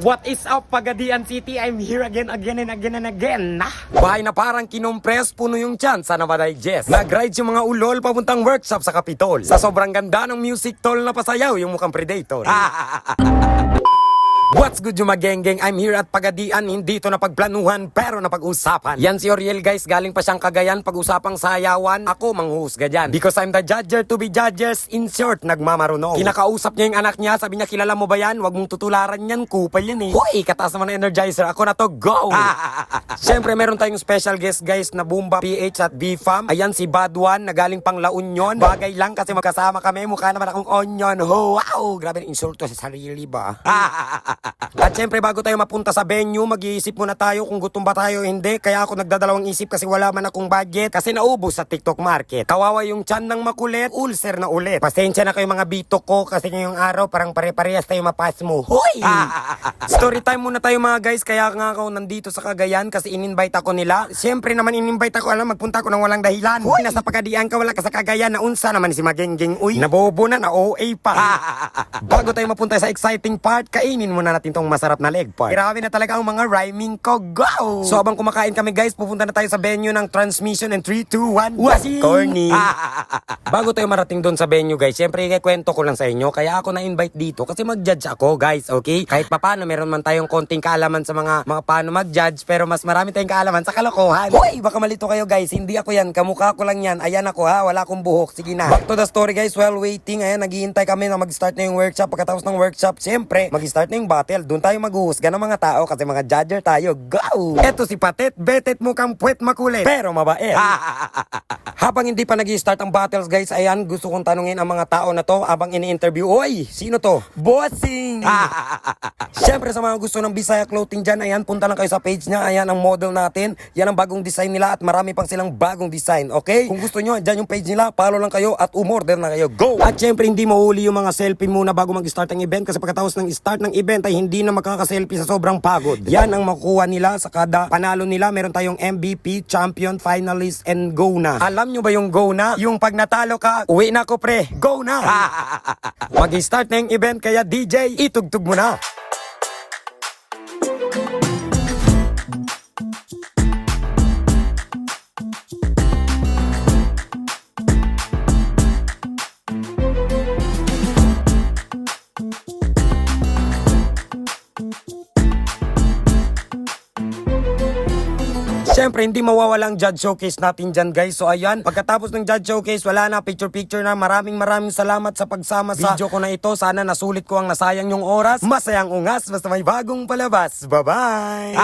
What is up, Pagadian City? I'm here again and again. Bahay na parang kinompres, puno yung tiyan, sana ma-digest. Nag-ride yung mga ulol papuntang workshop sa Capitol. Sa sobrang ganda ng music tol na pasayaw yung mukhang Predator. What's good yung magengeng? I'm here at Pagadian, hindi ito napagplanuhan pero napag-usapan. Yan si Oriel guys, galing pa siyang Cagayan, pag-usapang sayawan, ako manghuhusga dyan. Because I'm the judger to be judges, in short, nagmamaruno. Kinakausap niya yung anak niya, sabi niya, kilala mo ba yan? Huwag mong tutularan yan, kupal yan eh. Hoy, kataas naman ng energizer, ako na to, go! Siyempre, meron tayong special guest guys na Boomba PH at BFAM. Ayan si Badwan, na galing pang La Union. Bagay lang kasi magkasama kami, mukha naman akong onion. Wow! Grabe ng insulto sa sarili ba? At syempre bago tayo mapunta sa venue, mag-iisip muna tayo kung gutom ba tayo o hindi. Kaya ako nagdadalawang isip kasi wala man akong budget. Kasi naubos sa TikTok market. Kawawa yung tiyan ng makulit, ulcer na ulit. Pasensya na kayo mga bitok ko kasi ngayong araw parang pare-parehas tayo mapas mo. Hoy! Story time muna tayo mga guys. Kaya nga ako nandito sa Cagayan kasi in-invite ako nila. Syempre naman in-invite ako, alam, magpunta ako ng walang dahilan. Hoy! Nasa Pagadian ka, wala ka sa Cagayan. Naunsa naman si Magengeng. Uy, nabobo na OA pa. Bago tayo mapunta sa exciting part, kainin muna natin tong masarap na leg part. Grabe na talaga ang mga rhyming ko. Go! So habang kumakain kami guys, pupunta na tayo sa venue ng transmission in 3, 2, 1. Wasi! Corny! Bago tayo marating doon sa venue guys, syempre ikikwento ko lang sa inyo. Kaya ako na-invite dito kasi mag-judge ako guys, okay? Kahit papano meron man tayong konting kaalaman sa mga paano mag-judge, pero mas marami tayong kaalaman sa kalokohan. Hoy! Baka malito kayo guys, hindi ako yan. Kamukha ko lang yan. Ayan ako ha, wala akong buhok. Sige na. Back to the story guys, while waiting, ayan, naghihintay kami na mag-start na yung workshop. Pagkatapos ng workshop, syempre, mag-start na yung battle. Doon tayo maghuhusga ng mga tao kasi mga judger tayo. Go! Eto si Patet, betet mukhang puwet makulit, pero mabait. Habang hindi pa nag-start ang battles guys, ayan, gusto kong tanungin ang mga tao na to habang ini-interview. Oy, sino to? Bossing! Siyempre sa mga gusto ng Bisaya clothing dyan, ayan, punta lang kayo sa page niya. Ayan ang model natin. Yan ang bagong design nila at marami pang silang bagong design, okay? Kung gusto nyo, dyan yung page nila, follow lang kayo at umorder na kayo. Go! At syempre, hindi mahuli yung mga selfie muna bago mag-start ang event kasi pagkatapos ng start ng event ay hindi na makakaselfie sa sobrang pagod. Yan ang makukuha nila sa kada panalo nila. Meron tayong MVP, champion, finalist, and go na. Alam nyo ba yung go na? Yung pag natalo ka, uwi na ko pre. Go na! Mag-start na yung event kaya DJ, itugtog mo na. Siyempre, hindi mawawalang judge showcase natin dyan guys. So ayan, pagkatapos ng judge showcase, wala na, picture na. Maraming salamat sa pagsama sa video ko na ito. Sana nasulit ko ang nasayang yung oras. Masayang ungas, basta may bagong palabas. Bye-bye!